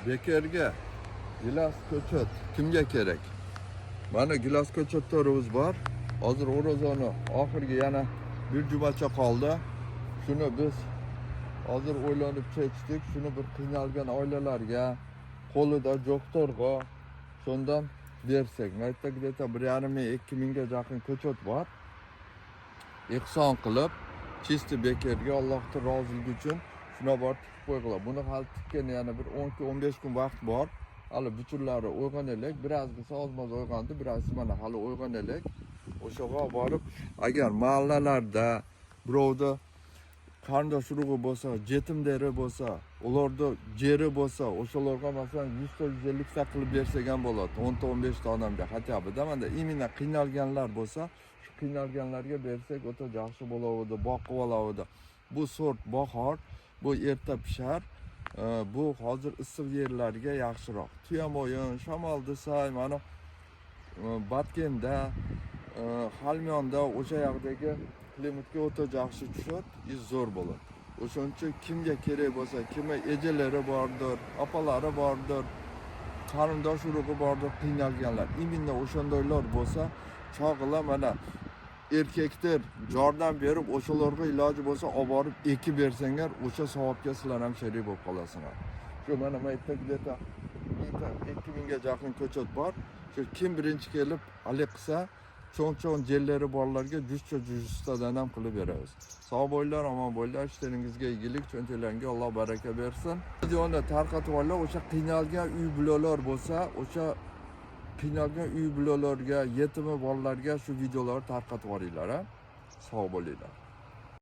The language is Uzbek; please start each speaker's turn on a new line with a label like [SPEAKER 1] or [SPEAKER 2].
[SPEAKER 1] bekerga gilos ko'chat kimga kerak? Mana gilos ko'chatlarimiz bor. Hozir O'rozoni oxirgi yana bir jumacha qoldi. Shuni biz hozir o'ylanib chechdik. Shuni bir qiynalgan oilalarga, qo'lida doktorga shundan bersak. Maytda где-то 1,5-2 mingga yaqin ko'chat bor. Ihson qilib, chisti bekerga Allohning roziligi uchun shuna bor tikib qo'yinglar. Buni hali tikkani yana bir 10-15 kun vaqt bor. Hali buchurlari o'rganaylik. Birozgisi ozmoz o'rgandi, birozgisi mana hali o'rganaylik. O'shaga borib, agar mahallalarda birovda qarindosh urug'i bo'lsa, jetim deri bo'lsa, ularda jeri bo'lsa, o'shalarga masalan 100 ta 150 ta qilib bersak ham bo'ladi. 10 ta 15 ta odamga hatyoda manda imina qiynalganlar bo'lsa, shu qiynalganlarga bersak o'ta yaxshi bo'lardi, boqib olardi. Bu sort bahor, bu erta pishar. Bu hozir issiq yerlarga yaxshiroq. Tuyamo'yin, shamol desay, mana Batkenda, Xalmyonda o'sha yoqdagi klimatga o'ta yaxshi tushadi, zo'r bo'ladi. O'shaning uchun kimga kerak bo'lsa, kimga ejalari bordir, opalari bordir, qarindosh urug'i bordir, qiynalganlar. Imminda o'shandaylar bo'lsa, chog'ila mana erkaklar yordam berib, o'shalarga iloji bo'lsa olib borib ekib bersanglar, o'sha savobga sizlar ham sherik bo'lib qolasizlar. Shu mana maytda где-то 2 mingga yaqin ko'chat bor. Shu kim birinchi kelib alik qilsa, cho'ng-cho'ng jellari borlarga justadan ham qilib beramiz. Sog' bo'linglar, omon bo'linglar, ishlaringizga egilik, cho'ntaklaringga Alloh baraka bersin. Videoni tarqatib olinglar, o'sha qiynalgan uy bulolar bo'lsa, o'sha qiynalgan uy bulolarga, yetimi bolalarga shu videolarni tarqatib olinglar, ha? Sog' bo'linglar.